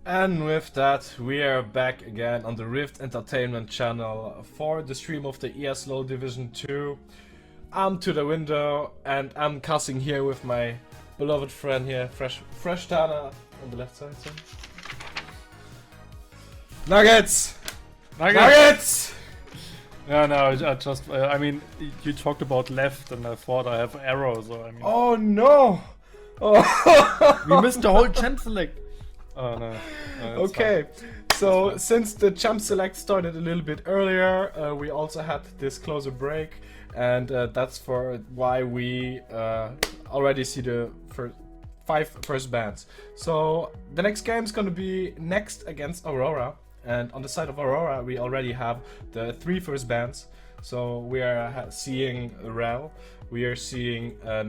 And with that, we are back again on the Rift Entertainment channel for the stream of the ESLOL Division 2. I'm to the window and I'm cussing here with my beloved friend here, Fresh Tana on the left side. So. Nuggets! Nuggets! Yeah, no, I just, I mean, you talked about left and I thought I have arrow, so I mean... Oh no! Oh. We missed the whole champ select! Oh no. Okay, so since the champ select started a little bit earlier, we also had this closer break, and that's for why we already see the five first bans. So the next game is gonna be NXT against AURORA, and on the side of AURORA we already have the three first bans. So we are seeing Rel, we are seeing a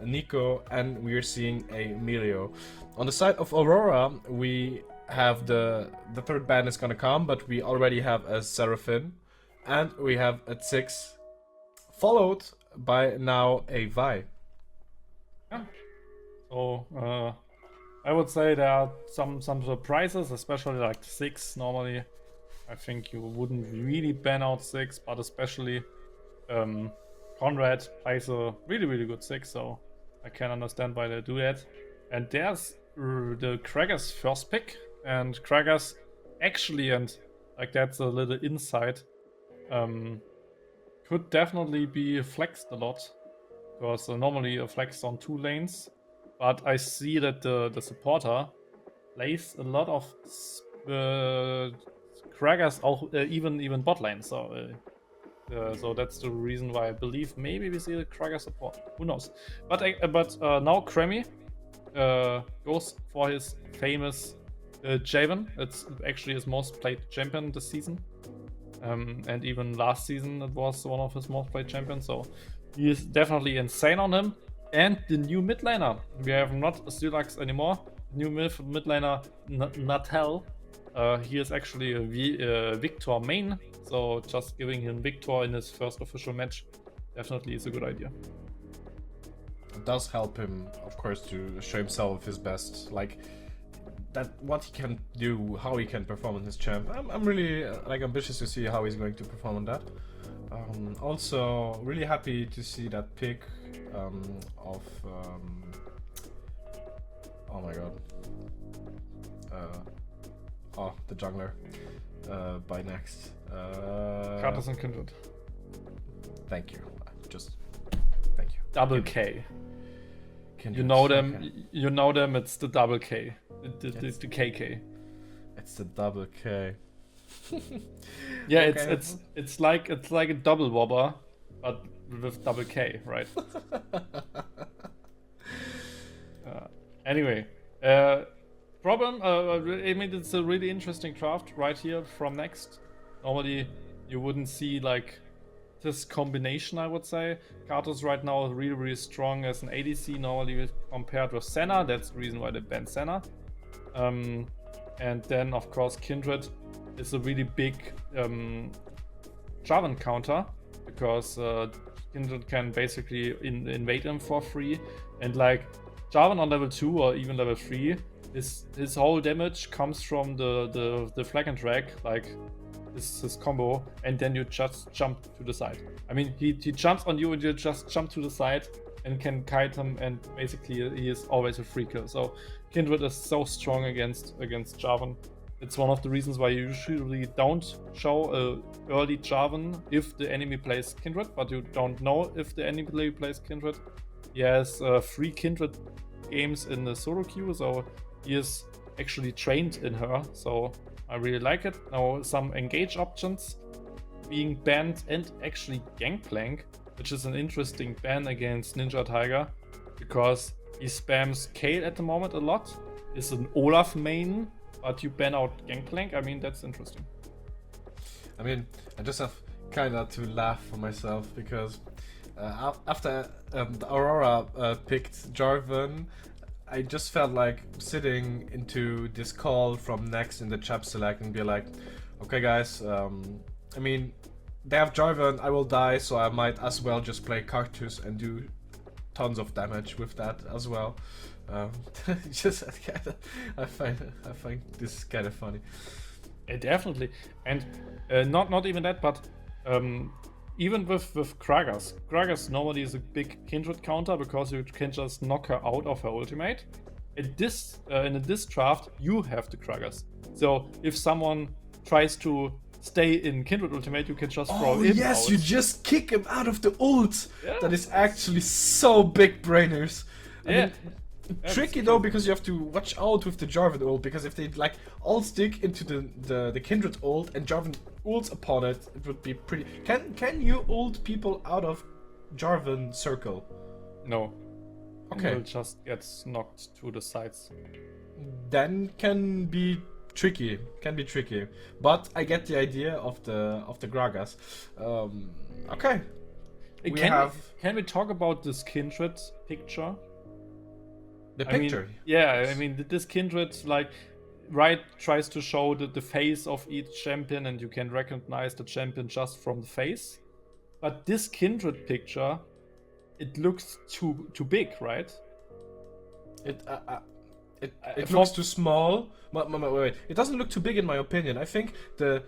Nico, and we are seeing a Melio. On the side of AURORA, we have the third ban is gonna come, but we already have a Seraphine, and we have a 6, followed by now a Vi. Yeah. So, I would say there are some surprises, especially like 6 normally. I think you wouldn't really ban out 6, but especially Conrad plays a really good 6, so I can understand why they do that. And there's the Krager's first pick, and Krager's actually, and like that's a little insight, could definitely be flexed a lot, because normally a flex on 2 lanes, but I see that the supporter plays a lot of Krager's even bot lane, so so that's the reason why I believe maybe we see the Krager support. Who knows? But now Kremi goes for his famous Javen. It's actually his most played champion this season, and even last season it was one of his most played champions. So he is definitely insane on him. And the new mid laner, we have not Stylax anymore. New mid laner Natal. He is actually a Victor main, so just giving him Victor in his first official match definitely is a good idea. It does help him, of course, to show himself his best, like that, what he can do, how he can perform on his champ. I'm really like ambitious to see how he's going to perform on that. Also, really happy to see that pick of oh my god. The jungler by NXT. Cartus and Kindred. Thank you. Thank you. Double K. Kindred. You know them. Okay. You know them. It's the double K. It's the KK. It's the double K. Yeah, Okay. it's like a double wobber, but with double K, right? Anyway, problem. I mean, it's a really interesting draft right here from NXT. Normally, you wouldn't see like this combination. I would say Kartos right now is really strong as an ADC. Normally compared with Senna, that's the reason why they banned Senna. And then of course Kindred is a really big Jarvan counter, because Kindred can basically invade him for free, and like Jarvan on level 2 or even level 3, his whole damage comes from the flag and drag, like his combo, and then you just jump to the side. I mean, he jumps on you and you just jump to the side and can kite him, and basically he is always a free kill. So Kindred is so strong against Jarvan. It's one of the reasons why you usually don't show a early Jarvan if the enemy plays Kindred, but you don't know if the enemy plays Kindred. He has 3 Kindred games in the solo queue, so he is actually trained in her, so I really like it. Now some engage options being banned, and actually Gangplank, which is an interesting ban against Ninja Tiger, because he spams Kale at the moment a lot. Is an Olaf main, but you ban out Gangplank. I mean, that's interesting. I mean, I just have kinda to laugh for myself, because after the AURORA picked Jarvan, I just felt like sitting into this call from NXT in the chat select and be like, okay guys, I mean, they have Jarvan, I will die, so I might as well just play Cartus and do tons of damage with that as well. Just I find this kind of funny. Definitely, and not even that, but even with Kragas normally is a big Kindred counter because you can just knock her out of her ultimate. At this in this draft, you have the Kragas. So if someone tries to stay in Kindred ultimate, you can just throw him out. You just kick him out of the ult. Yeah. That is actually so big brainers. I mean, tricky though, because you have to watch out with the Jarvan ult, because if they like all stick into the Kindred ult and Jarvan ults upon it, it would be pretty. Can you ult people out of Jarvan circle? No. Okay. It just gets knocked to the sides. Then can be tricky. But I get the idea of the Gragas. Okay. Can we talk about this Kindred picture? The picture? I mean, this Kindred, like, tries to show the face of each champion, and you can recognize the champion just from the face. But this Kindred picture, it looks too big, right? It looks too small. Wait. It doesn't look too big in my opinion. I think the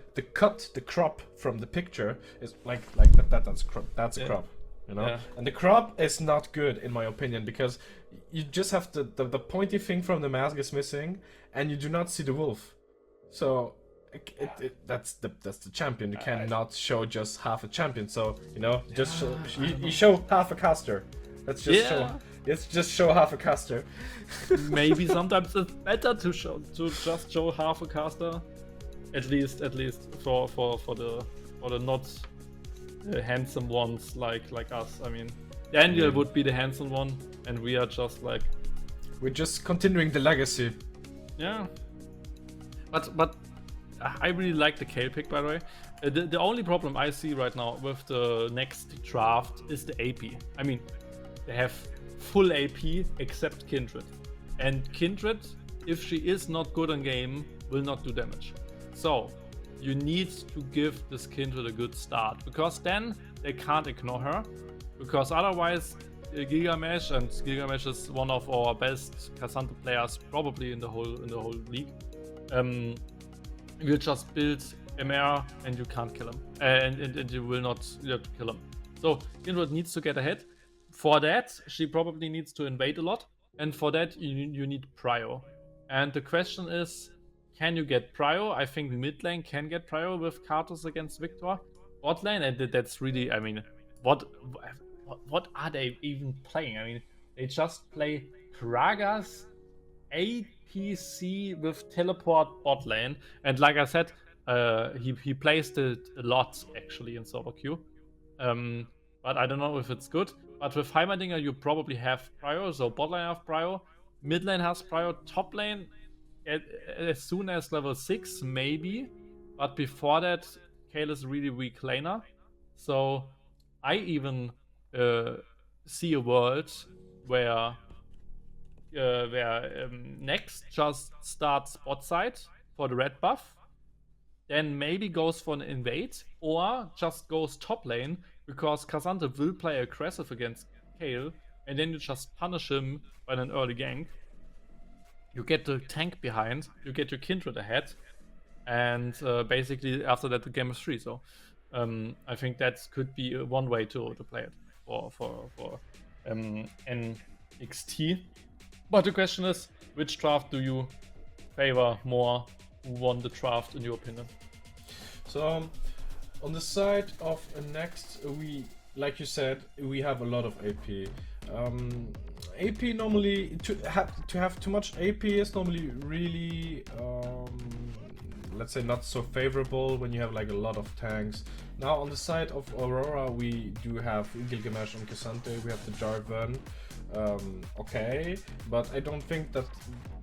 crop from the picture is like that's crop. That's a crop. You know? Yeah. And the crop is not good in my opinion, because you just have the pointy thing from the mask is missing, and you do not see the wolf. So that's the champion. You cannot show just half a champion. So just you show half a caster. Let's just show half a caster. Maybe sometimes it's better to just show half a caster. At least for the not handsome ones like us. I mean, Daniel would be the handsome one, and we are just like, we're just continuing the legacy. Yeah. But I really like the Kale pick, by the way. The only problem I see right now with the next draft is the AP. I mean, they have full AP except Kindred. And Kindred, if she is not good on game, will not do damage. So you need to give this Kindred a good start, because then they can't ignore her. Because otherwise, Gilgamesh, and Gilgamesh is one of our best Cassandra players probably in the whole league. Will just build MR and you can't kill him, and you will not kill him. So Kindred needs to get ahead. For that, she probably needs to invade a lot, and for that you need prio. And the question is, can you get prio? I think mid lane can get prio with Karthus against Victor. Bot lane, and that's really, I mean, what are they even playing? I mean, they just play Kragas APC with teleport bot lane, and like I said, he placed it a lot actually in solo queue. But I don't know if it's good. But with Heimerdinger, you probably have prio, so bot lane have prio, mid lane has prio, top lane as soon as level 6 maybe, but before that, Kale is really weak laner. So I even see a world where Next just starts bot side for the red buff, then maybe goes for an invade, or just goes top lane, because Cassandra will play aggressive against Kale, and then you just punish him by an early gank. You get the tank behind, you get your Kindred ahead, and basically after that the game is free. So I think that could be one way to play it for NXT. But the question is, which draft do you favor more? Who won the draft in your opinion? So on the side of Next, we, like you said, we have a lot of AP. AP normally, to have too much AP is normally really, let's say, not so favorable when you have like a lot of tanks. Now on the side of Aurora, we do have Gilgamesh and Cassandra, we have the Jarvan. Okay, but I don't think that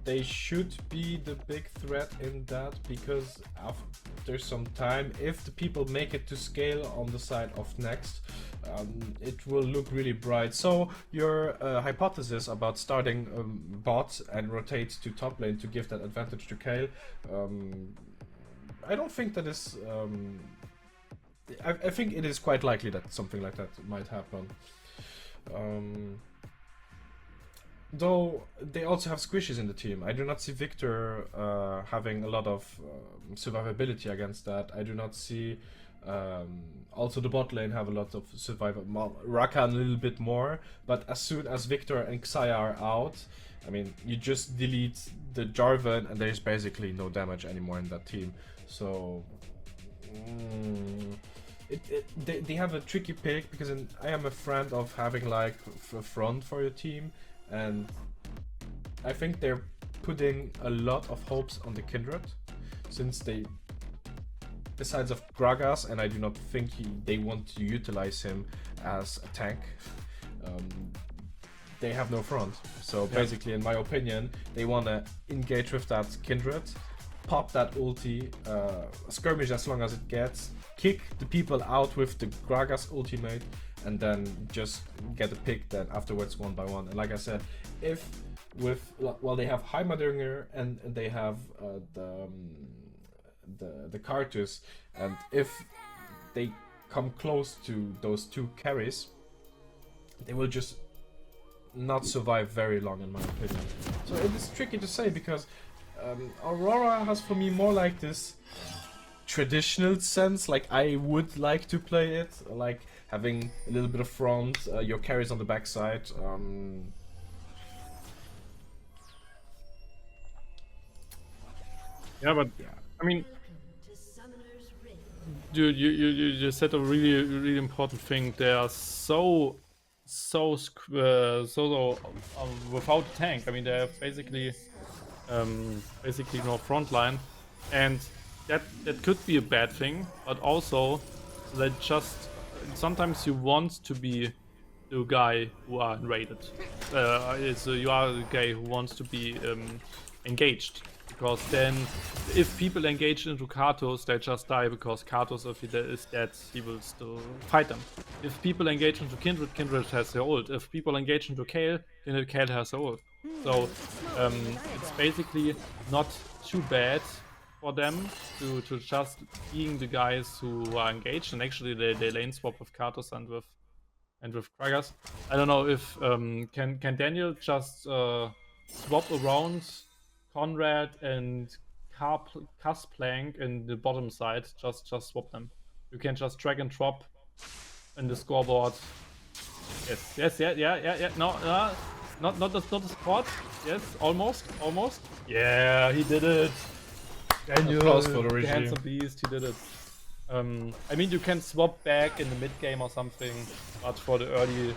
they should be the big threat in that, because after some time, if the people make it to scale on the side of Next, it will look really bright. So your hypothesis about starting bot and rotate to top lane to give that advantage to Kale, I don't think that is... I think it is quite likely that something like that might happen. though they also have squishes in the team. I do not see Victor having a lot of survivability against that. I do not see also the bot lane have a lot of survival. Rakan a little bit more, but as soon as Victor and Xayah are out, I mean, you just delete the Jarvan and there's basically no damage anymore in that team. So they have a tricky pick, because I am a friend of having like a front for your team, and I think they're putting a lot of hopes on the Kindred, since they, besides of Gragas, and I do not think they want to utilize him as a tank, they have no front. So basically, in my opinion, they want to engage with that Kindred, pop that ulti, skirmish as long as it gets, kick the people out with the Gragas ultimate, and then just get a pick then afterwards one by one. And like I said, if while they have Heimerdinger and they have the Cartus, and if they come close to those two carries, they will just not survive very long, in my opinion. So it is tricky to say, because Aurora has for me more like this traditional sense, like I would like to play it, like having a little bit of front, your carries on the backside. Yeah, but I mean, dude, you just said a really important thing. They are so without a tank. I mean, they have basically no front line, and that could be a bad thing. But also, that just sometimes you want to be the guy who are invaded. You are the guy who wants to be engaged. Because then, if people engage into Karthus, they just die, because Karthus, if he is dead, he will still fight them. If people engage into Kindred, Kindred has their ult. If people engage into Kayle, then Kayle has their ult. So, it's basically not too bad for them to just being the guys who are engaged, and actually they lane swap with Karthus and with Gragas. I don't know if can Daniel just swap around Conrad and Casplank in the bottom side, just swap them. You can just drag and drop in the scoreboard. Yes, yeah. No, not the spot. Yes, almost. Yeah, he did it. Daniel, Applause for the the regime. handsome beast, he did it. I mean, you can swap back in the mid game or something, but for the early,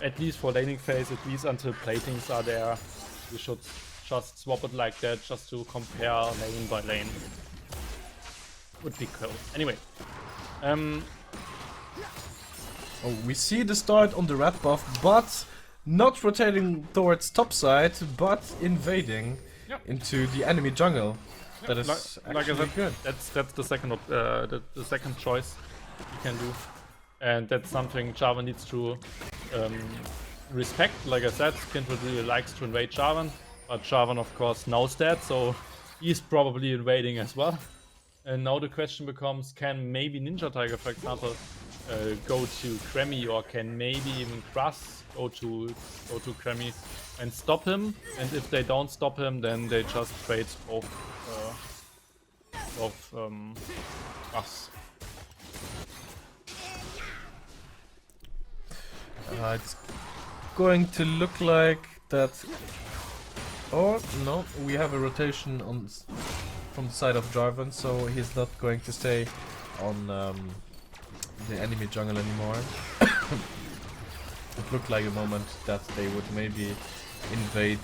at least for laning phase, at least until platings are there, you should just swap it like that, just to compare lane by lane. Would be cool. Anyway. Oh, we see the start on the red buff, but not rotating towards top side, but invading into the enemy jungle. That is like I said, good. That's the second the second choice you can do, and that's something Jarvan needs to respect. Like I said, Kindred really likes to invade Jarvan. But Jarvan, of course, knows that, so he's probably invading as well. And now the question becomes, can maybe Ninja Tiger, for example, go to Kremi, or can maybe even Kras go to Kremi and stop him? And if they don't stop him, then they just trade both Kras. It's going to look like that. Oh no, we have a rotation from the side of Jarvan, so he's not going to stay on the enemy jungle anymore. It looked like a moment that they would maybe invade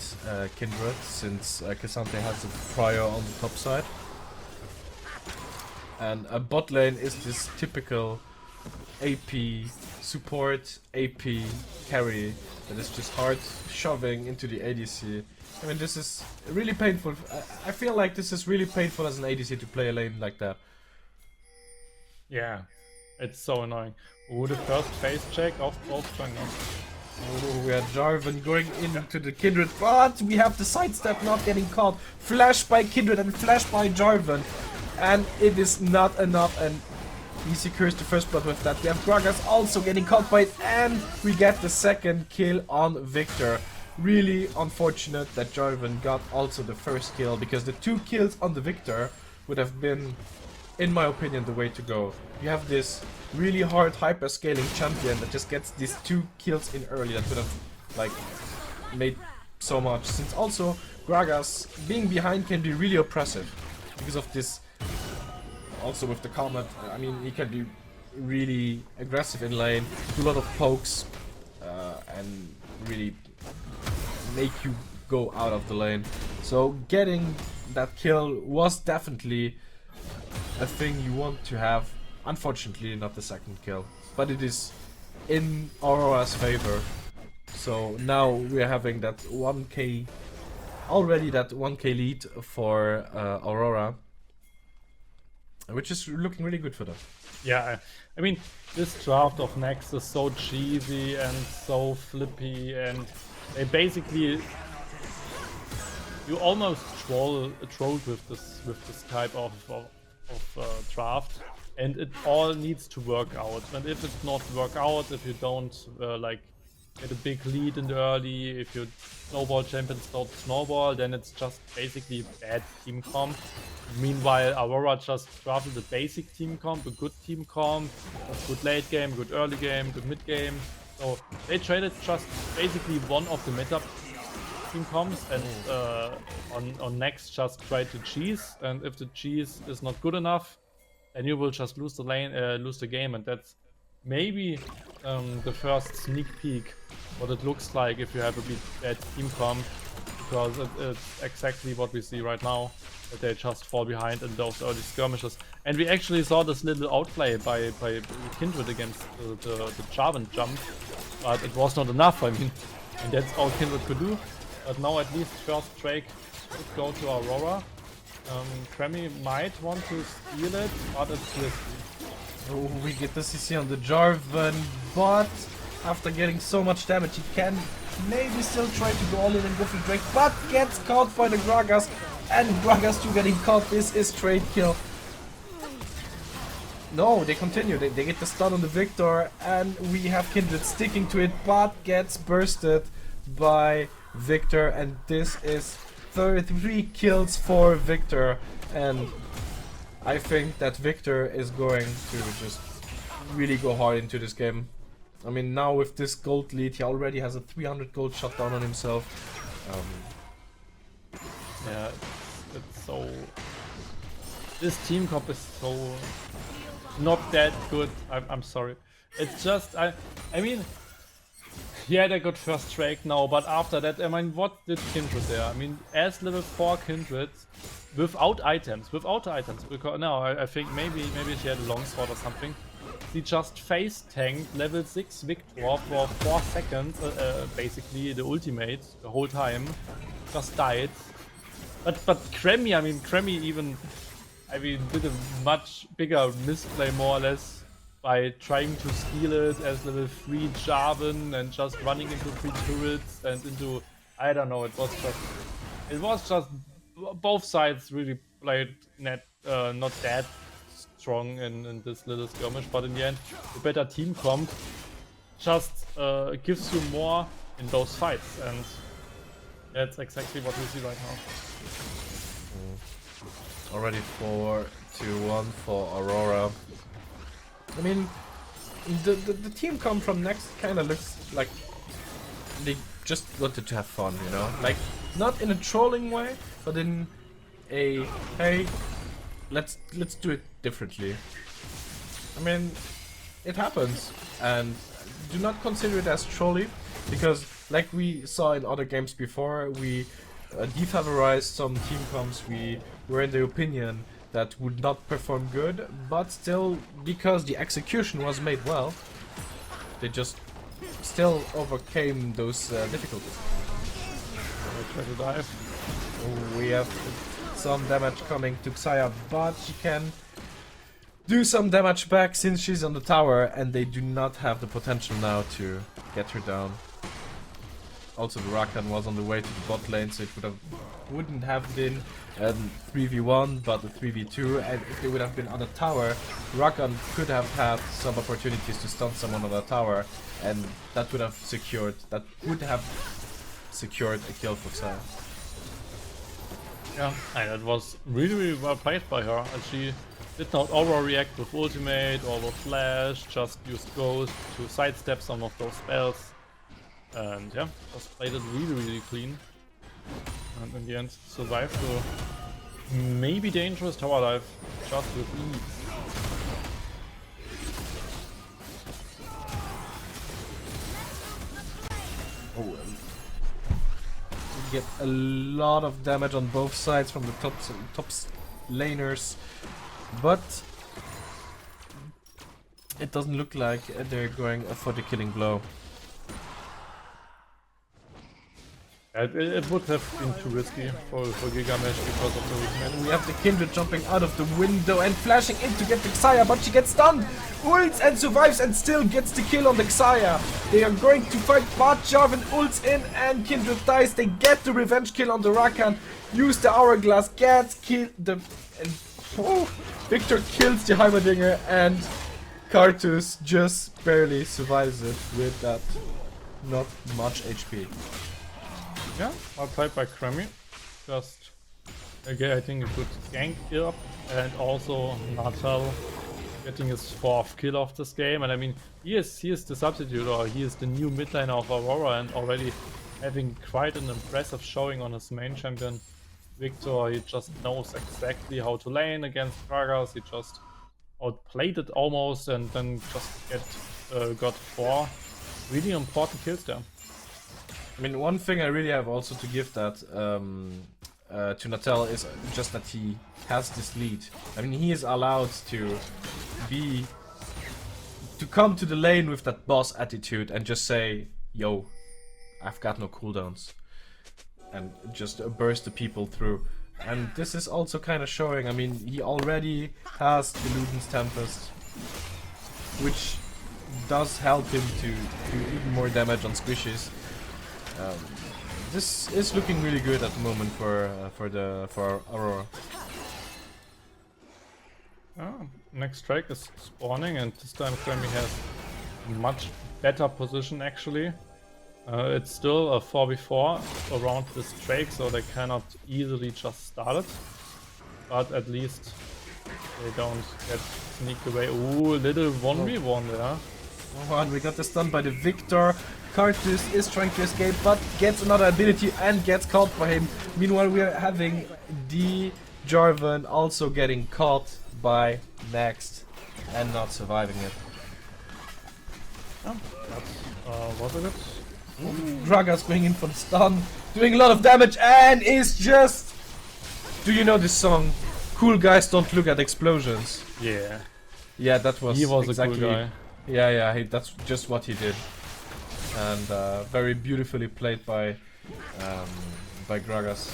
Kindred, since Cassandra has a prior on the top side. And a bot lane is this typical AP support, AP carry that is just hard shoving into the ADC. I mean, this is really painful. I feel like this is really painful as an ADC to play a lane like that. Yeah, it's so annoying. Ooh, the first phase check of both jungles. Oh, we are Jarvan going into the Kindred, but we have the sidestep not getting caught. Flash by Kindred and flash by Jarvan. And it is not enough, and he secures the first blood with that. We have Gragas also getting caught by it, and we get the second kill on Victor. really unfortunate that Jarvan got also the first kill, because the 2 kills on the Victor would have been, in my opinion, the way to go. You have this really hard hyper scaling champion that just gets these 2 kills in early that would have like made so much, since also Gragas being behind can be really oppressive because of this. Also with the Comet, I mean, he can be really aggressive in lane, do a lot of pokes, and really make you go out of the lane. So getting that kill was definitely a thing you want to have. Unfortunately, not the second kill, but it is in Aurora's favor. So now we're having that 1k, already that 1k lead for Aurora, which is looking really good for them. Yeah, I mean, this draft of NXT is so cheesy and so flippy, and they basically, you almost trolled with this type of draft, and it all needs to work out. And if it's not work out, if you don't like get a big lead in the early, if your snowball champions don't snowball, then it's just basically bad team comp. Meanwhile, Aurora just drafted a basic team comp, a good team comp, a good late game, good early game, good mid game. So they traded just basically one of the meta team comps, and on next just try to cheese. And if the cheese is not good enough, then you will just lose the lane, lose the game, and that's maybe the first sneak peek what it looks like if you have a bit bad team comp, because it's exactly what we see right now, that they just fall behind in those early skirmishes. And we actually saw this little outplay by Kindred against the Jarvan jump, but it was not enough. I mean, and that's all Kindred could do. But now at least first Drake could go to Aurora. Kremi might want to steal it, but it's risky. Oh, we get the CC on the Jarvan, but after getting so much damage, he can maybe still try to go all in and go for Drake, but gets caught by the Gragas, and Gragas too getting caught. This is trade kill. No, they continue. They get the stun on the Victor, and we have Kindred sticking to it, but gets bursted by Victor, and this is 33 kills for Victor, and I think that Victor is going to just really go hard into this game. I mean, now with this gold lead, he already has a 300 gold shutdown on himself. Yeah, it's so... This team comp is so not that good. I'm sorry. It's just, I mean, yeah, they got first Drake now, but after that, I mean, what did Kindred there? I mean, as level 4 Kindred, without items, because no, I think maybe she had a longsword or something. He just face tanked level 6 Victor for 4 seconds, basically the ultimate the whole time, just died. But Kremi, I mean, Kremi even, did a much bigger misplay more or less by trying to steal it as level 3 Jarvan and just running into 3 turrets and into, I don't know, it was just both sides really played not that strong in this little skirmish, but in the end, the better team comp just gives you more in those fights, and that's exactly what we see right now. Already 4-2-1 for Aurora. I mean, the team comp from NXT kind of looks like they just wanted to have fun, you know? Like, not in a trolling way, but in a, hey, let's do it differently. I mean, it happens, and do not consider it as trolly, because like we saw in other games before, we defavorized some team comps we were in the opinion that would not perform good, but still, because the execution was made well, they just still overcame those difficulties. Try to dive. We have some damage coming to Xayah, but she can do some damage back since she's on the tower, and they do not have the potential now to get her down. Also, the Rakan was on the way to the bot lane, so it wouldn't have been 3v1, but a 3v2. And if they would have been on the tower, Rakan could have had some opportunities to stun someone on the tower, and that would have secured a kill for Xayah. Yeah, and it was really well played by her. And she did not overreact with ultimate or with flash, just used ghost to sidestep some of those spells. And yeah, just played it really clean. And in the end survived the maybe dangerous tower dive just with ease. Oh, get a lot of damage on both sides from the top laners, but it doesn't look like they're going for the killing blow. It would have been too risky for Gigamesh because of the weakness. And we have the Kindred jumping out of the window and flashing in to get the Xayah, but she gets stunned, ults and survives and still gets the kill on the Xayah. They are going to fight, but Jarvan ults in and Kindred dies. They get the revenge kill on the Rakan, use the hourglass, gets killed, Victor kills the Heimerdinger, and Karthus just barely survives it with that not much HP. Yeah, well played by Kremi. Just again, I think a good gank up, and also Natal getting his 4th kill of this game. And I mean, he is the substitute, or he is the new mid laner of Aurora, and already having quite an impressive showing on his main champion, Victor. He just knows exactly how to lane against Gragas. He just outplayed it almost, and then just got 4 really important kills there. I mean, one thing I really have also to give that to Natal is just that he has this lead. I mean, he is allowed to come to the lane with that boss attitude and just say, yo, I've got no cooldowns, and just burst the people through. And this is also kind of showing. I mean, he already has the Luden's Tempest, which does help him to do even more damage on squishes. This is looking really good at the moment for Aurora. Next strike is spawning, and this time Kremi has a much better position actually. It's still a 4v4 around this Drake, so they cannot easily just start it. But at least they don't get sneaked away. Ooh, little 1v1 there. Oh, and we got the stun by the Victor. Karthus is trying to escape, but gets another ability and gets caught by him. Meanwhile, we are having the Jarvan also getting caught by Next and not surviving it. Yeah, that's wasn't it? Gragas going in for the stun, doing a lot of damage, and is just... Do you know this song? Cool guys don't look at explosions. Yeah. Yeah, that was He was exactly... a cool guy. Yeah, that's just what he did. And very beautifully played by Gragas.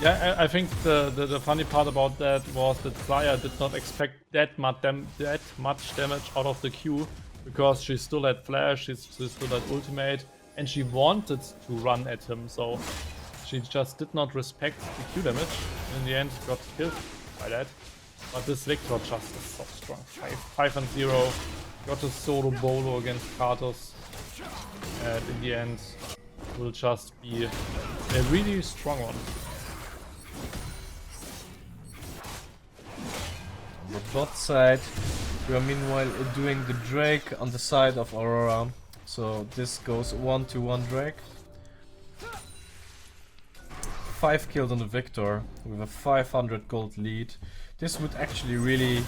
Yeah, I think the funny part about that was that Xayah did not expect that much damage out of the Q, because she still had flash, she still had ultimate, and she wanted to run at him, so she just did not respect the Q damage. In the end, got killed by that. But this Victor just is so strong. 5-0, got a solo bolo against Karthus. And in the end, will just be a really strong one. On the bot side, we are meanwhile doing the Drake on the side of Aurora. So this goes 1-1 Drake. 5 kills on the Victor with a 500 gold lead. This would actually really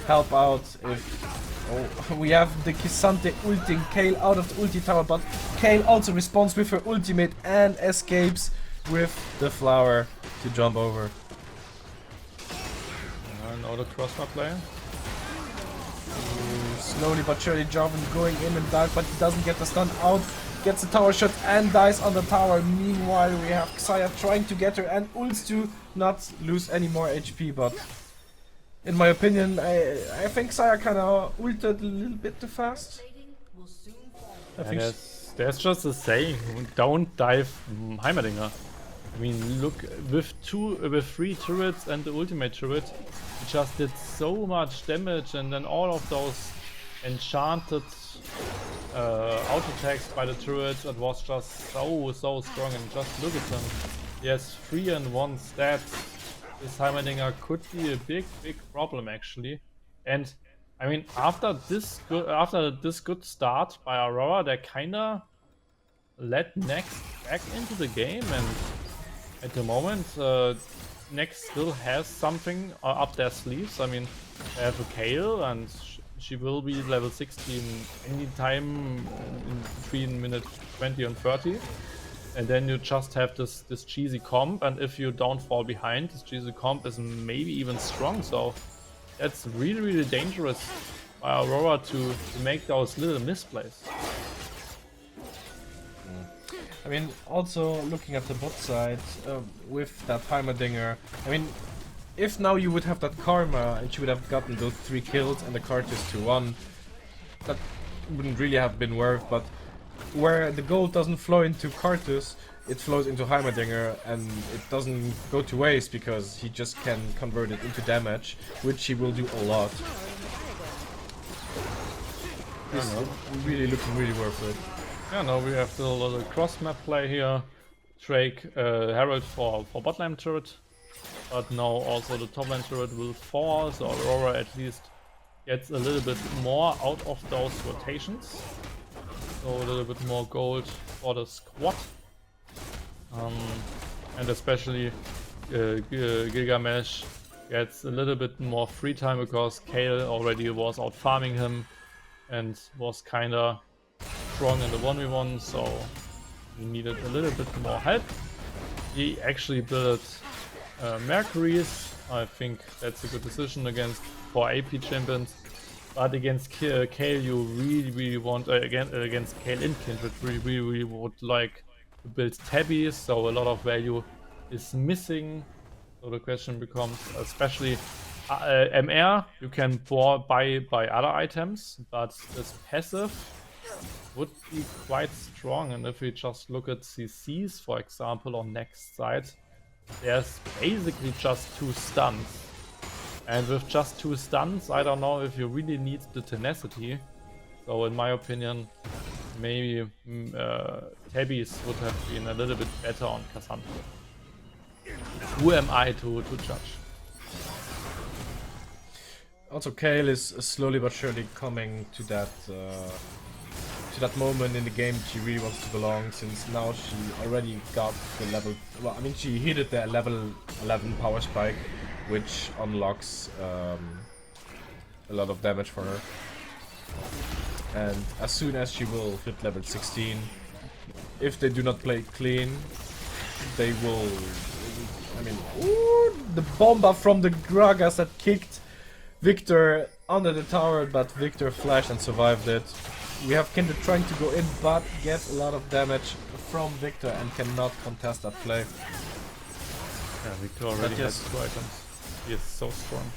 help out if... Oh, we have the K'Sante ulting Kayle out of the ulti tower, but Kayle also responds with her ultimate and escapes with the flower to jump over. Now the crossbar play. Slowly but surely Jarvan going in and dive, but he doesn't get the stun out. Gets the tower shot and dies on the tower. Meanwhile, we have Xayah trying to get her and ults to not lose any more HP, but... In my opinion, I think Xayah kinda ulted a little bit too fast. I think there's just a saying, don't dive Heimerdinger. I mean, look, with 3 turrets and the ultimate turret, he just did so much damage, and then all of those enchanted auto attacks by the turrets. It was just so strong, and just look at him. He has 3 and 1 stats. This Heimerdinger could be a big problem actually. And I mean, after this good start by Aurora, they kinda let NXT back into the game, and at the moment, NXT still has something up their sleeves. I mean, they have a Kayle, and she will be level 16 anytime in between minute 20 and 30. And then you just have this cheesy comp, and if you don't fall behind, this cheesy comp is maybe even strong. So that's really dangerous by Aurora to make those little misplays. I mean, also looking at the bot side with that Heimerdinger, I mean, if now you would have that Karma and she would have gotten those 3 kills and the Cartus to 1, that wouldn't really have been worth, but where the gold doesn't flow into Cartus, it flows into Heimerdinger, and it doesn't go to waste because he just can convert it into damage, which he will do a lot. It's really looking really worth it. Yeah, now we have the little cross map play here. Drake, Herald for bot lane turret, but now also the top lane turret will fall, so Aurora at least gets a little bit more out of those rotations. So a little bit more gold for the squad. And especially Gilgamesh gets a little bit more free time because Kayle already was out farming him and was kinda strong in the 1v1, so he needed a little bit more help. He actually built Mercury's. I think that's a good decision against 4 AP champions. But against Kayle, you really want against Kayle in Kindred, really would like to build tabbies, so a lot of value is missing. So the question becomes, especially MR, you can buy other items, but this passive would be quite strong. And if we just look at CCs, for example, on next side, there's basically just 2 stuns. And with just 2 stuns, I don't know if you really need the tenacity. So in my opinion, maybe tabbies would have been a little bit better on Cassandra. Who am I to judge? Also, Kayle is slowly but surely coming to that moment in the game she really wants to belong, since now she already got the level. Well, I mean, she hit the level 11 power spike, which unlocks a lot of damage for her. And as soon as she will hit level 16, if they do not play clean, they will. I mean, ooh, the bomba from the Gragas that kicked Victor under the tower, but Victor flashed and survived it. We have Kindred trying to go in, but gets a lot of damage from Victor and cannot contest that play. Yeah, Victor already has 2 items. He is so strong.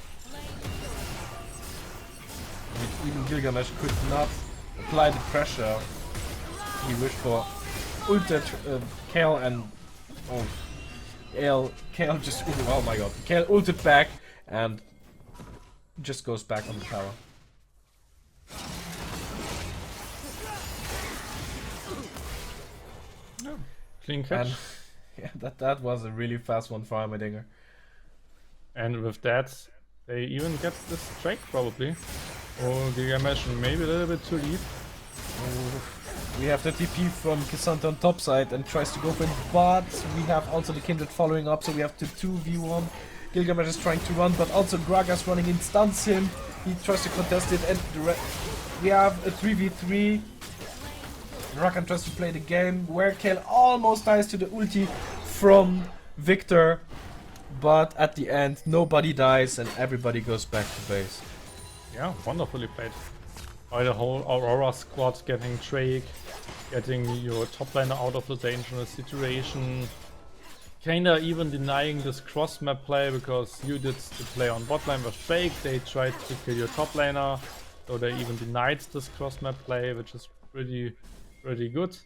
I mean, even Gilgamesh could not apply the pressure he wished for. Ulted Kayle and Kayle just, oh my god, Kayle ulted back and just goes back on the tower. Clean catch. And yeah, that was a really fast one for Heimerdinger. And with that, they even get this Drake probably. Oh, Gilgamesh maybe a little bit too deep. We have the TP from Cassandra on top side and tries to go for it, but we have also the Kindred following up, so we have the 2v1. Gilgamesh is trying to run, but also Gragas running in, stuns him. He tries to contest it, and we have a 3v3. Rakan tries to play the game, where Kayle almost dies to the ulti from Victor, but at the end nobody dies and everybody goes back to base. Yeah, wonderfully played. By the whole Aurora squad, getting Drake, getting your top laner out of the dangerous situation. Kinda even denying this cross map play, because you did the play on bot lane with Drake, they tried to kill your top laner, so they even denied this cross map play, which is pretty good.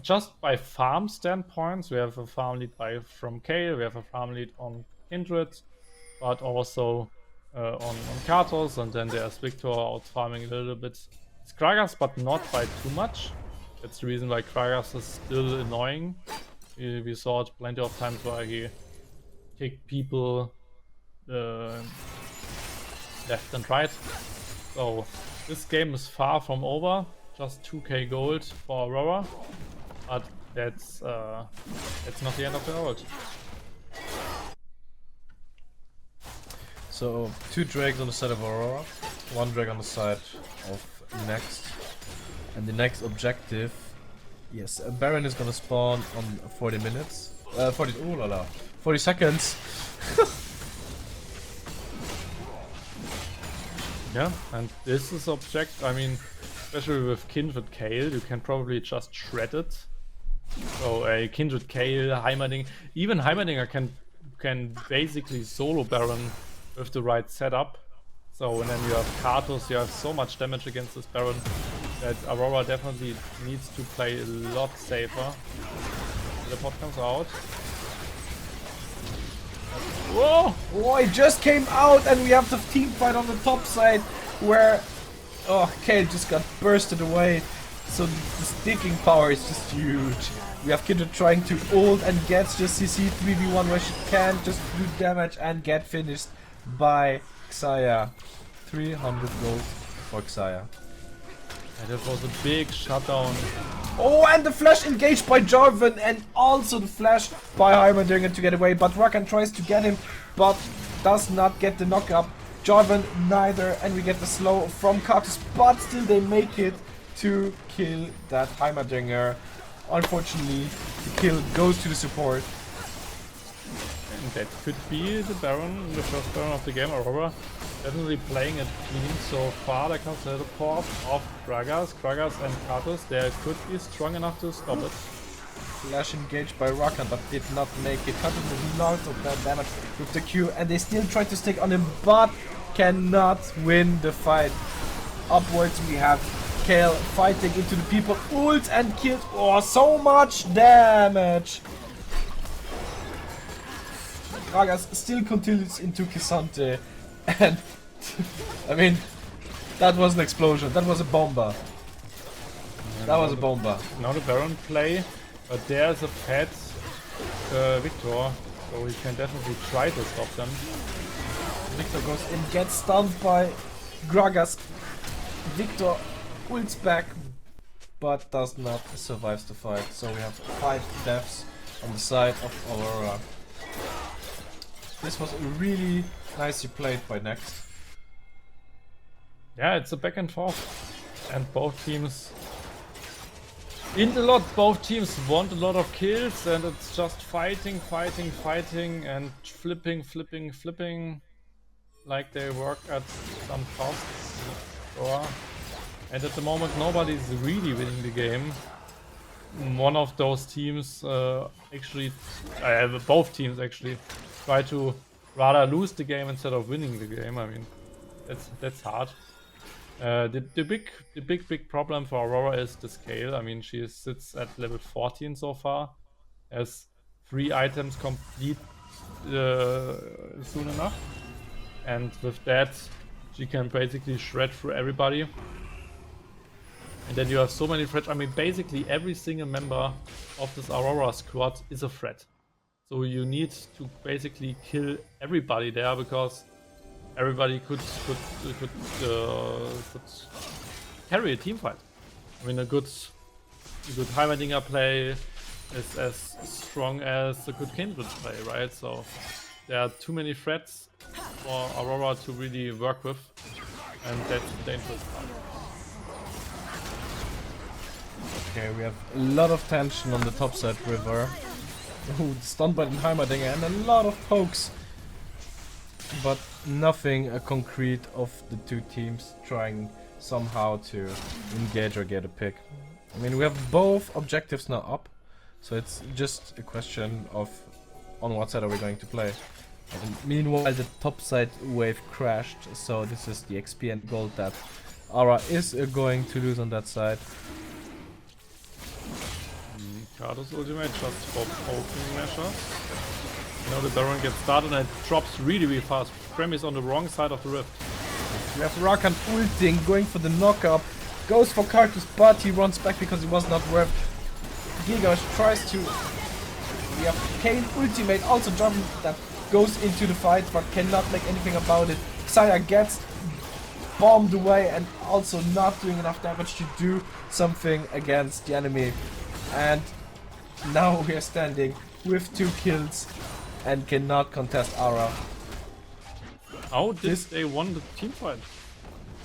Just by farm standpoints, we have a farm lead from Kayle, we have a farm lead on Kindred, but also on Karthus, and then there's Victor out farming a little bit It's Gragas, but not by too much. That's the reason why Gragas is still annoying. We saw it plenty of times where he kicked people left and right. So this game is far from over. Just 2k gold for Aurora, but that's not the end of the world. So 2 Drakes on the side of Aurora, 1 Drake on the side of NXT. And the next objective, yes, a Baron is gonna spawn on 40 minutes. 40 seconds. Yeah, and this is I mean, especially with Kindred Kale, you can probably just shred it. So a Kindred Kale, Heimerdinger, even Heimerdinger can basically solo Baron with the right setup. So and then you have Karthus, you have so much damage against this Baron that Aurora definitely needs to play a lot safer. The pot comes out. Whoa! Oh, it just came out and we have the team fight on the top side where Kale just got bursted away. So the sticking power is just huge. We have Kindred trying to ult and gets just CC 3v1 where she can just do damage and get finished by Xayah. 300 gold for Xayah. And that was a big shutdown. Oh, and the flash engaged by Jarvan and also the flash by Heimerdinger to get away. But Rakan tries to get him, but does not get the knock-up. Jarvan neither, and we get the slow from Karthus, but still they make it to kill that Heimerdinger. Unfortunately, the kill goes to the support. And that could be the Baron, the first Baron of the game. Aurora definitely playing it clean so far. There comes the support of Gragas and Karthus. They could be strong enough to stop it. Flash engaged by Rakan, but did not make it. Karthus with lots of bad damage with the Q, and they still try to stick on him, but cannot win the fight. Upwards we have Kale fighting into the people, ult and killed. Oh, so much damage! Gragas still continues into K'Sante, and I mean, that was an explosion. That was a bomba. That was a bomba. Now the Baron play, but there's a pet Victor, so he can definitely try to stop them. Victor goes in, gets stunned by Gragas. Victor ults back, but does not survive the fight. So we have 5 deaths on the side of Aurora. This was really nicely played by NXT. Yeah, it's a back and forth, and both teams in a lot. Both teams want a lot of kills, and it's just fighting, and flipping, like they work at some cost. And at the moment, nobody's really winning the game. One of those teams both teams actually try to rather lose the game instead of winning the game. I mean, that's hard. The big problem for Aurora is the scale. I mean, she sits at level 14 so far, has 3 items complete soon enough, and with that she can basically shred through everybody. And then you have so many threats. I mean, basically every single member of this Aurora squad is a threat. So you need to basically kill everybody there, because everybody could carry a team fight. I mean, a good Heimerdinger play is as strong as a good Kindred play, right? So there are too many threats for Aurora to really work with, and that's the dangerous part. Okay, we have a lot of tension on the top side with her. Ooh, stunned by the Heimerdinger and a lot of pokes. But nothing concrete of the 2 teams trying somehow to engage or get a pick. I mean, we have both objectives now up, so it's just a question of on what side are we going to play. And meanwhile, the top side wave crashed, so this is the XP and gold that Aura is going to lose on that side. Karthus ultimate just for poking measures. Now the Baron gets started and it drops really fast. Grem is on the wrong side of the rift. We have Rakan ulting, going for the knockup. goes for Cartus, but he runs back because he was not worth. Gilgamesh tries to... We have Kale ultimate, also Jordan that goes into the fight but cannot make anything about it. Xayah gets bombed away and also not doing enough damage to do something against the enemy. And now we are standing with 2 kills and cannot contest Aura. How did they won the team fight?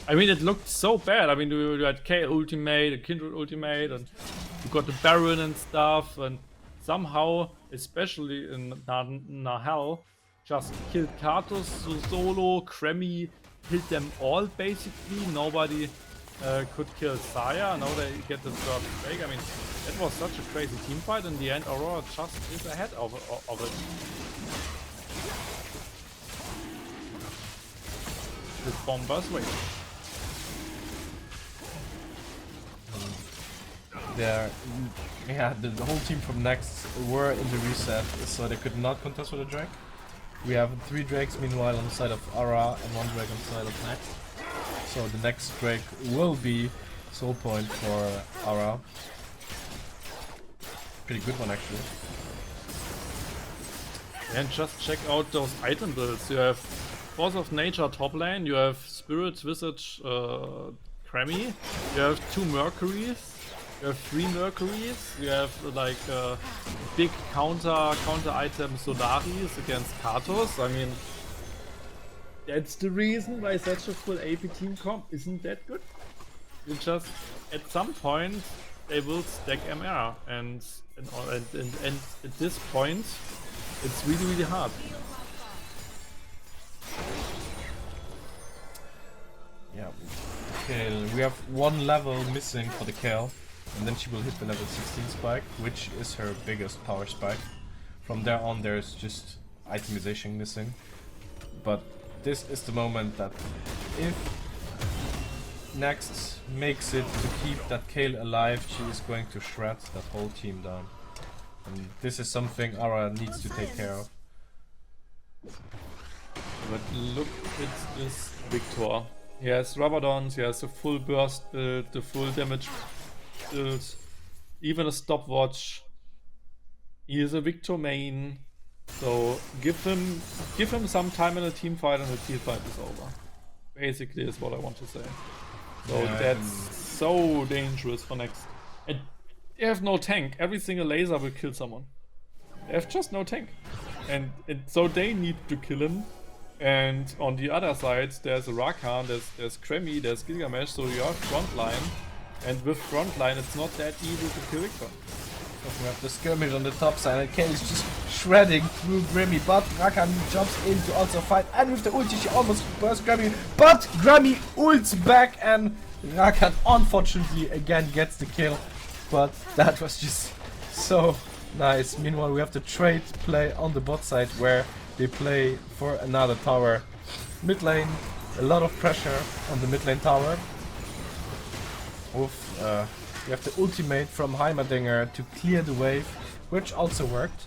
I mean, it looked so bad. I mean, you had K ultimate, a Kindred ultimate, and you got the Baron and stuff, and somehow, especially in Nahal, just killed Karthus solo, Kremi, killed them all basically. Nobody could kill Xayah. Now they get the third break. I mean, that was such a crazy team fight. In the end, Aurora just is ahead of it. With Bombers, wait. Yeah, the whole team from NXT were in the reset, so they could not contest with a Drake. We have 3 Drakes meanwhile on the side of Aura and 1 Drake on the side of NXT. So the next Drake will be soul point for Aura. Pretty good one actually. And just check out those item builds. You have Force of Nature top lane, you have Spirit Visage Kremi, you have 2 Mercuries, you have 3 Mercuries, you have like big counter item Solaris against Karthus. I mean, that's the reason why such a full AP team comp isn't that good. You just, at some point, they will stack MR, and at this point, it's really hard. Yeah, Kale. We have 1 level missing for the Kale, and then she will hit the level 16 spike, which is her biggest power spike. From there on, there's just itemization missing. But this is the moment that if NXT makes it to keep that Kale alive, she is going to shred that whole team down. And this is something Aura needs to take care of. But look at this Victor. He has Rabadons, he has a full burst build, the full damage build, even a stopwatch. He is a Victor main, so give him some time in a team fight and the team fight is over. Basically is what I want to say. So yeah, that's so dangerous for NXT. And they have no tank. Every single laser will kill someone. They have just no tank. And so they need to kill him. And on the other side, there's a Rakan, there's Kremi, there's Gilgamesh, so you have frontline. And with frontline, it's not that easy to kill Victor. We have the skirmish on the top side, and Kale is just shredding through Grammy, but Rakan jumps in to also fight, and with the ulti she almost bursts Grammy, but Grammy ults back, and Rakan unfortunately again gets the kill. But that was just so nice. Meanwhile, we have the trade play on the bot side where they play for another tower. Mid lane, a lot of pressure on the mid lane tower. We have the ultimate from Heimerdinger to clear the wave, which also worked.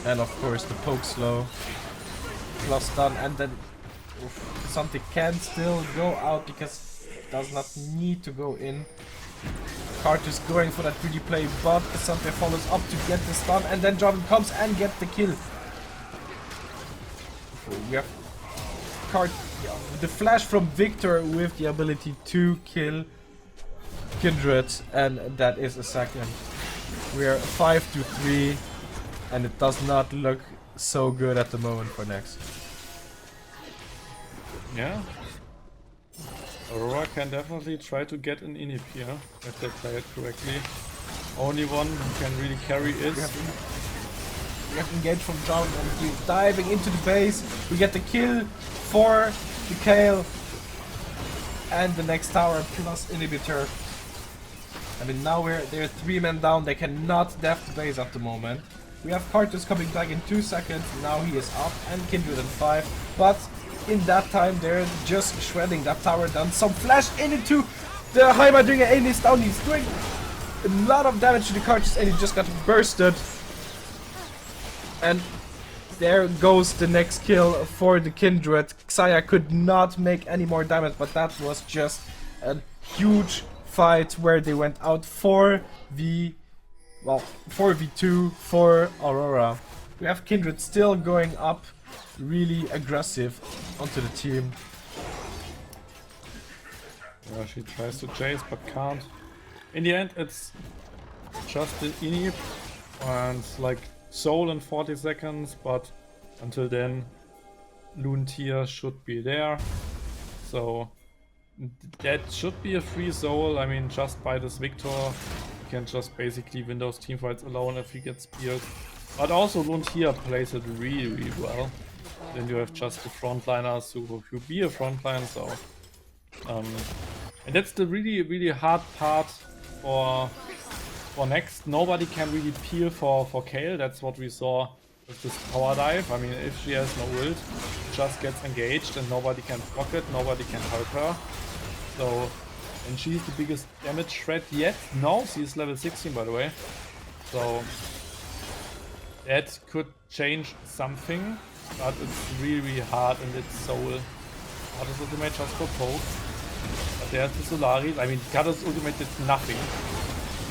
And of course the poke slow plus stun, and then something can still go out because it does not need to go in. Karthus going for that greedy play, but Asante follows up to get the stun, and then Jordan comes and gets the kill. We have the flash from Victor with the ability to kill Kindred, and that is a second. We are 5-3, and it does not look so good at the moment for NXT. Yeah. Aurora can definitely try to get an inhib here, if they play it correctly. Only one who can really carry is... We have engaged from John, and he's diving into the base. We get the kill for the Kale. And the next tower plus inhibitor. I mean, now they're 3 men down, they cannot def the base at the moment. We have Karthus coming back in 2 seconds, now he is up, and Kindred in 5. But in that time, they're just shredding that tower down. Some flash into the Heimerdinger, and he's down. He's doing a lot of damage to the Karthus, and he just got bursted. And there goes the next kill for the Kindred. Xayah could not make any more damage, but that was just a huge fight where they went out 4v2 for Aurora. We have Kindred still going up really aggressive onto the team. Yeah, she tries to chase but can't. In the end, it's just the inhib and like Soul in 40 seconds, but until then, Lunetier should be there. So that should be a free Soul. I mean, just by this Victor, you can just basically win those teamfights alone if he gets speared. But also Lunetier plays it really well. Then you have just the frontliners who be a frontline, so and that's the really hard part for next. Nobody can really peel for Kayle. That's what we saw with this power dive. I mean, if she has no ult, she just gets engaged and nobody can block it, nobody can help her. So, and she's the biggest damage threat yet. No, she's level 16 by the way. So that could change something, but it's really hard and it's Soul. Kato's ultimate just for poke. But there's the Solaris. I mean, Kato's ultimate did nothing.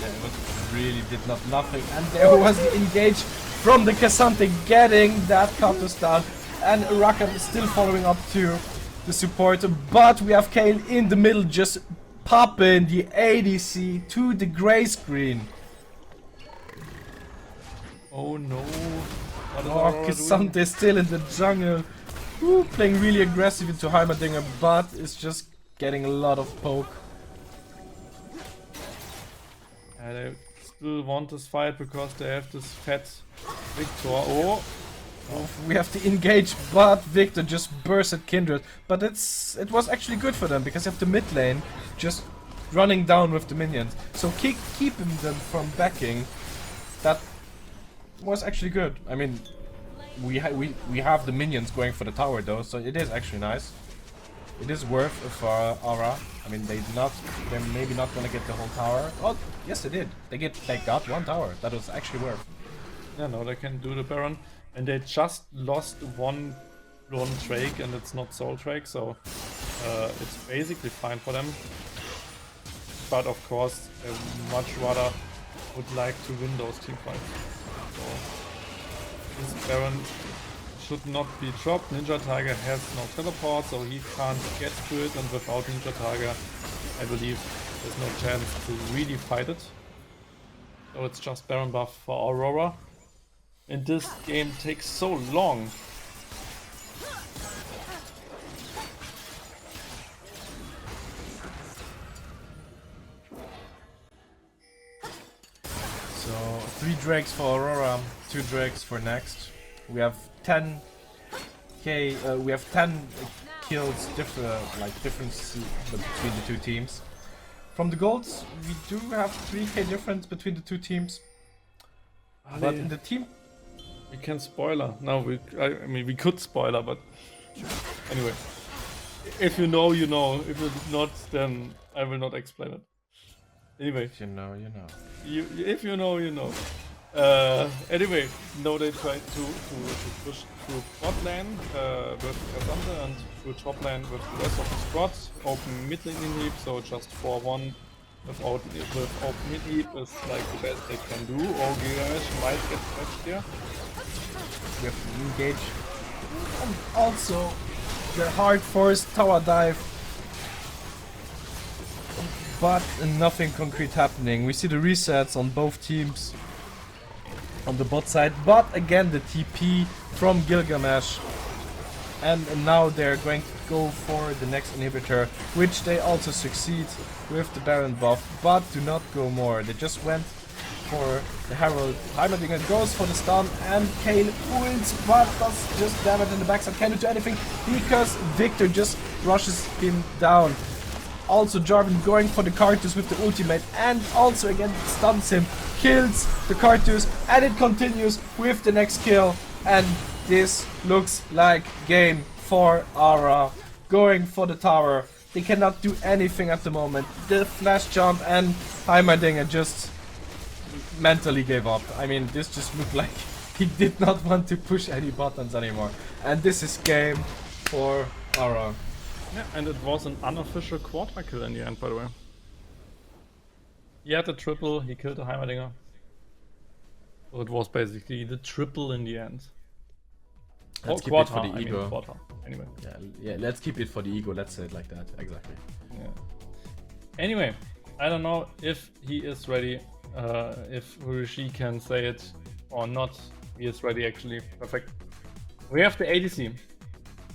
Yeah, it really did nothing. And there was the engage from the Cassante getting that Katos down. And Rakan is still following up to the support. But we have Kayle in the middle just popping the ADC to the gray screen. Oh no. What is Oh, Aurora Cassante doing? is still in the jungle. Ooh, playing really aggressive into Heimerdinger, but it's just getting a lot of poke. Yeah, they still want this fight because they have this fat Victor. Oh! We have to engage, but Victor just bursted Kindred. But it was actually good for them because you have the mid lane just running down with the minions. So keeping them from backing, that was actually good. I mean, we have the minions going for the tower though, so it is actually nice. It is worth for Aura. I mean, they're maybe not gonna get the whole tower. Oh, yes, they did. They got one tower. That was actually worth. Yeah, no, they can do the Baron. And they just lost one Drake and it's not Soul Drake, so it's basically fine for them. But of course, they much rather would like to win those teamfights. So this Baron should not be dropped. Ninja Tiger has no teleport, so he can't get to it, and without Ninja Tiger, I believe there's no chance to really fight it. So it's just Baron buff for Aurora. And this game takes so long. So 3 Drakes for Aurora, 2 Drakes for next. We have 10 kills difference between the two teams. From the golds, we do have 3k difference between the two teams. But in the team, we can spoiler. No, I mean we could spoiler, but anyway, if you know, you know. If you not, then I will not explain it. Anyway, if you know, you know. If you know, you know. Anyway, no, they tried to push through bot lane with Cassandra and through top lane with the rest of the squad. Open mid lane inhib, so just 4-1 with open mid inhib is like the best they can do. OGH might get touched here. We have to engage. And also the hard force tower dive. But nothing concrete happening. We see the resets on both teams on the bot side, but again the TP from Gilgamesh, and now they're going to go for the next inhibitor, which they also succeed with the Baron buff, but do not go more. They just went for the Herald. Heimerdinger goes for the stun, and Kayle ults, but does just damage in the backside. Can't do anything because Victor just rushes him down. Also Jarvan going for the Cartus with the ultimate, and also again stuns him, kills the Cartus, and it continues with the next kill. And this looks like game for Aura. Going for the tower. They cannot do anything at the moment. The flash jump, and Heimerdinger just mentally gave up. I mean, this just looked like he did not want to push any buttons anymore. And this is game for AURORA. Yeah, and it was an unofficial quadra kill in the end, by the way. He had a triple, he killed a Heimerdinger. So it was basically the triple in the end. Let's keep quadra, it for the ego. Quadra. Anyway. Yeah, let's keep it for the ego, let's say it like that, exactly. Yeah. Anyway, I don't know if he is ready, if Rishi can say it or not. He is ready actually, perfect. We have the ADC,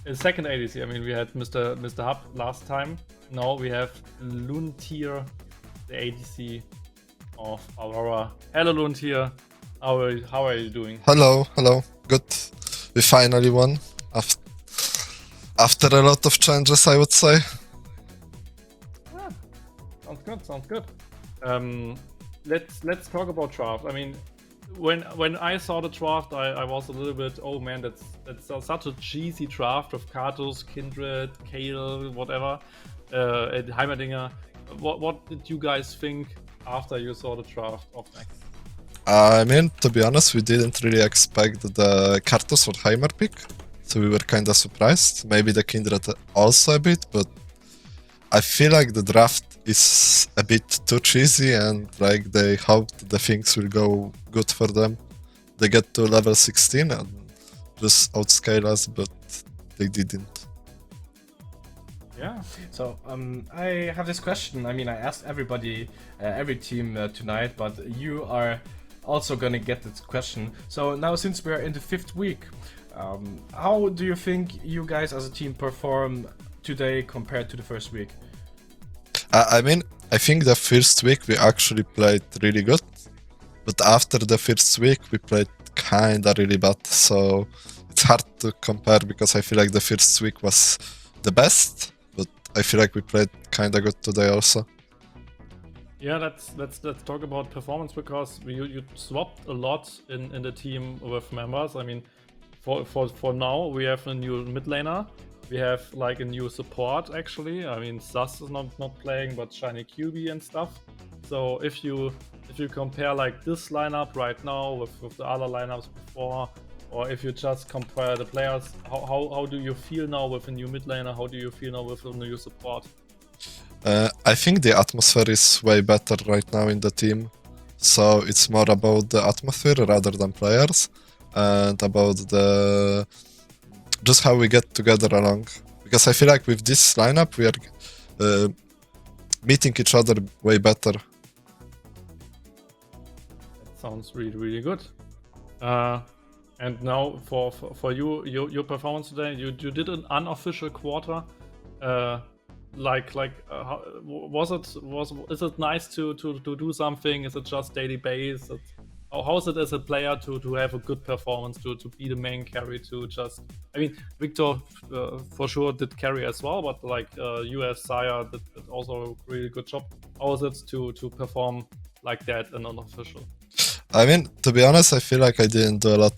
the second ADC. I mean, we had Mr. Hub last time. Now we have Luntier, the ADC of AURORA. Hello Luntier, how are you doing? Hello, good. We finally won after a lot of changes, I would say. Ah, sounds good. Let's talk about draft. I mean, when I saw the draft, I was a little bit, oh man, that's such a cheesy draft of Katus, Kindred, Kale, whatever, and Heimerdinger. What did you guys think after you saw the draft of NXT? I mean, to be honest, we didn't really expect the Kartus or Heimer pick, so we were kinda surprised. Maybe the Kindred also a bit, but I feel like the draft is a bit too cheesy and like they hoped the things will go good for them. They get to level 16 and just outscale us, but they didn't. Yeah. So I have this question. I mean, I asked everybody, every team tonight, but you are also gonna get this question. So now, since we are in the 5th week, how do you think you guys as a team perform today compared to the first week? I mean, I think the first week we actually played really good, but after the first week we played kinda really bad, so it's hard to compare because I feel like the first week was the best, but I feel like we played kinda good today also. Yeah, let's talk about performance, because you swapped a lot in the team with members. I mean, for now we have a new mid laner. We have like a new support actually. I mean, Sus is not playing, but Shiny QB and stuff. So if you compare like this lineup right now with the other lineups before, or if you just compare the players, how do you feel now with a new mid laner? How do you feel now with a new support? I think the atmosphere is way better right now in the team, so it's more about the atmosphere rather than players, and about the just how we get together along. Because I feel like with this lineup we are meeting each other way better. That sounds really good. And now for your performance today, you did an unofficial quarter. Is it nice to do something? Is it just daily base? How is it as a player to have a good performance, to be the main carry, to just... I mean, Victor for sure did carry as well, but like US Sire did also a really good job. How is it to perform like that in unofficial? I mean, to be honest, I feel like I didn't do a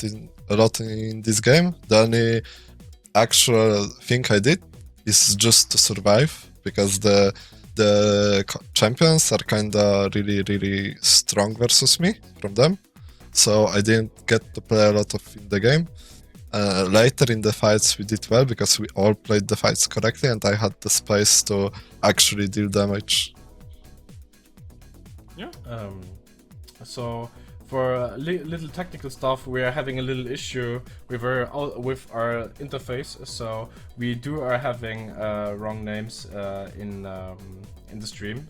lot in this game. The only actual thing I did is just to survive, because the champions are kinda really strong versus me from them, so I didn't get to play a lot in the game. Later in the fights we did well because we all played the fights correctly and I had the space to actually deal damage. Yeah. So for little technical stuff, we are having a little issue with our interface. So we are having wrong names in the stream,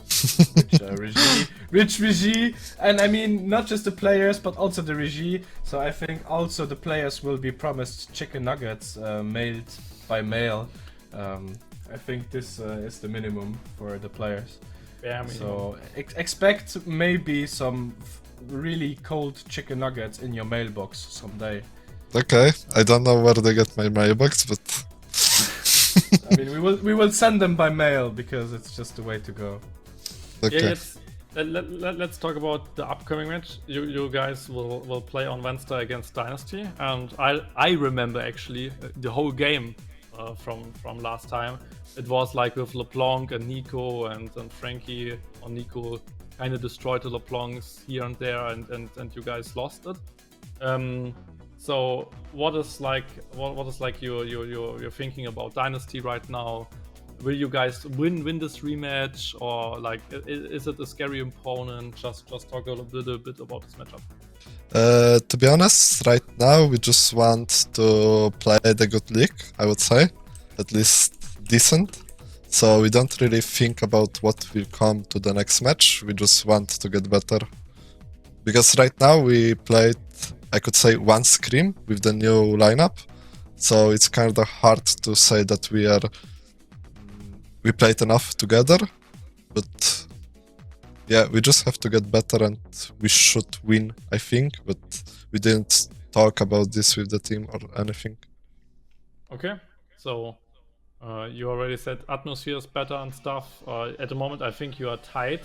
which Regie, and I mean not just the players but also the Regie. So I think also the players will be promised chicken nuggets mailed by mail. I think this is the minimum for the players. Yeah, so expect maybe some really cold chicken nuggets in your mailbox someday. Okay, I don't know where they get my mailbox, but I mean, we will send them by mail because it's just the way to go. okay. Yeah, let's talk about the upcoming match. You guys will play on Wednesday against Dynasty, and I remember actually the whole game from last time. It was like with LeBlanc and Nico and Frankie on Nico kind of destroyed the LeBlancs here and there, and you guys lost it. So what is like your thinking about Dynasty right now? Will you guys win this rematch, or like is it a scary opponent? Just talk a little bit about this matchup. To be honest, right now we just want to play the good league, I would say, at least decent. So we don't really think about what will come to the next match. We just want to get better. Because right now we played, I could say, one scrim with the new lineup. So it's kind of hard to say that we played enough together. But yeah, we just have to get better and we should win, I think. But we didn't talk about this with the team or anything. Okay, so you already said atmosphere is better and stuff. At the moment, I think you are tied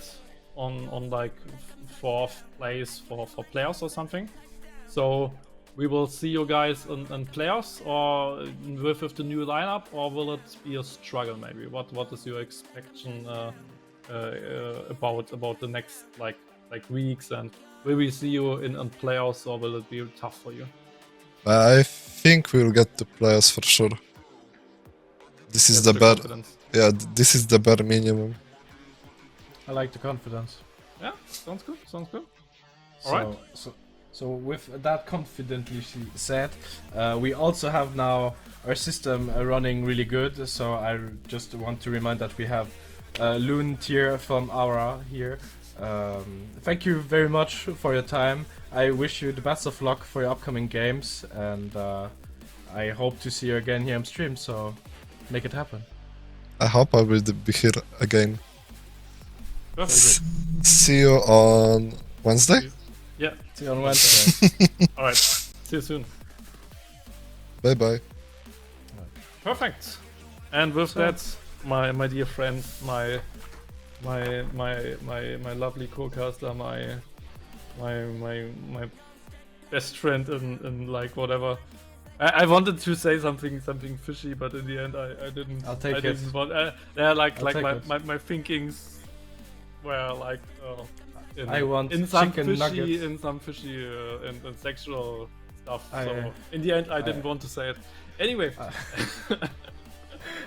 on like fourth place for playoffs or something. So we will see you guys in playoffs or with the new lineup, or will it be a struggle maybe? What is your expectation about the next like weeks, and will we see you in playoffs, or will it be tough for you? I think we'll get to playoffs for sure. This is the bare, yeah. This is the bare minimum. I like the confidence. Yeah, sounds good. Sounds good. So, Alright. So with that confidently said, we also have now our system running really good. So I just want to remind that we have Loon tier from AURORA here. Thank you very much for your time. I wish you the best of luck for your upcoming games, and I hope to see you again here on stream. So make it happen. I hope I will be here again. Perfect. See you on Wednesday? Yeah. See you on Wednesday. Alright. See you soon. Bye bye. Perfect. And with that, my dear friend, my lovely co-caster, my best friend in like whatever. I wanted to say something fishy, but in the end I didn't. I'll take it. Yeah, like it. my thinkings were like I want in some chicken fishy, nuggets. in some fishy and sexual stuff. I- So in the end I didn't want to say it. Anyway.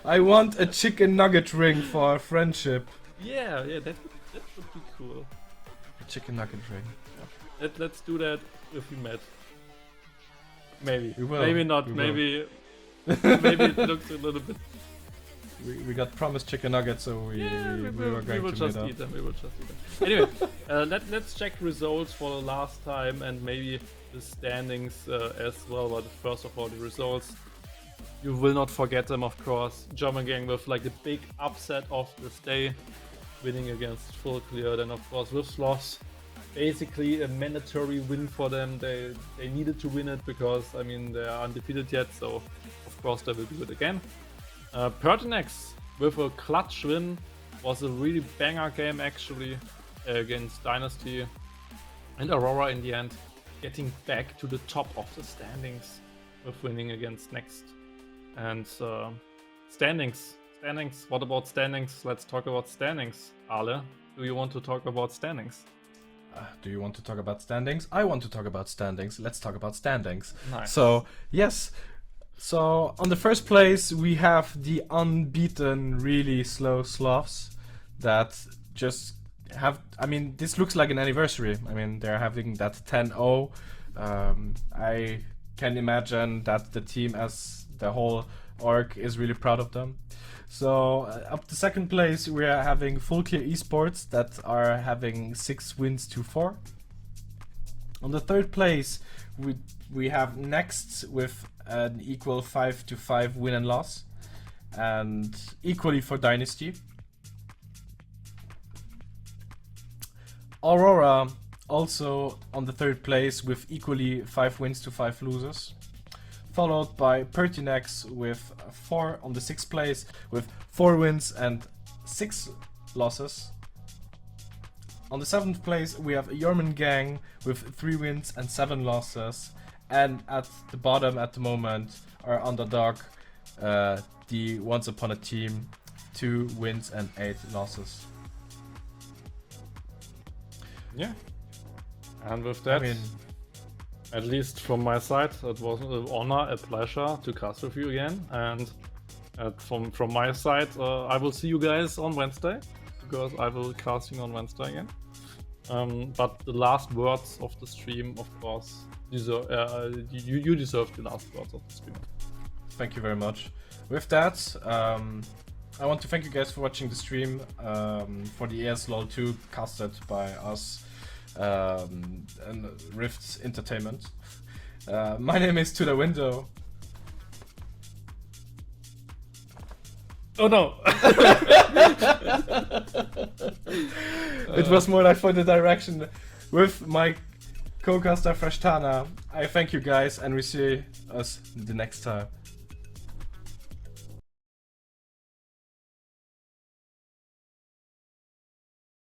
I want a chicken nugget ring for friendship. Yeah, that would be cool. A chicken nugget ring. Let's do that if we met. Maybe. We will. Maybe not. We will. Maybe it looks a little bit. We got promised chicken nuggets, so we were We going will to just meet up. eat them. We will just eat them. Anyway, let's check results for the last time and maybe the standings as well. But first of all, the results. You will not forget them, of course. German gang with like the big upset of this day, winning against Full Clear. Then of course with Sloss, basically a mandatory win for them. They needed to win it because I mean they are undefeated yet, so of course they will do it again. Pertinex with a clutch win, was a really banger game actually against Dynasty, and Aurora in the end getting back to the top of the standings with winning against NXT. And standings. What about standings? Let's talk about standings. Ale, do you want to talk about standings? Do you want to talk about standings? I want to talk about standings. Let's talk about standings. Nice. So, yes. So, on the first place, we have the unbeaten, really slow Slavs that just have... I mean, this looks like an anniversary. I mean, they're having that 10-0. I can imagine that the team as the whole org is really proud of them. So up to second place we are having Full Clear Esports that are having 6 wins to 4. On the third place we have NXT with an equal 5-5 win and loss, and equally for Dynasty. Aurora also on the third place with equally 5 wins to 5 losses, followed by Pertinex with 4 on the 6th place with 4 wins and 6 losses. On the 7th place we have German gang with 3 wins and 7 losses, and at the bottom at the moment our underdog, the Once Upon a Team, 2 wins and 8 losses. Yeah. And with that, I mean, At least from my side, it was an honor, a pleasure to cast with you again. And from my side, I will see you guys on Wednesday, because I will casting on Wednesday again. But the last words of the stream, of course, you deserve the last words of the stream. Thank you very much. With that, I want to thank you guys for watching the stream for the ESLOL 2 casted by us and Rift Entertainment. My name is To The Window. Oh no! It was more like for the direction. With my co-caster Frashtana, I thank you guys and we see us the next time.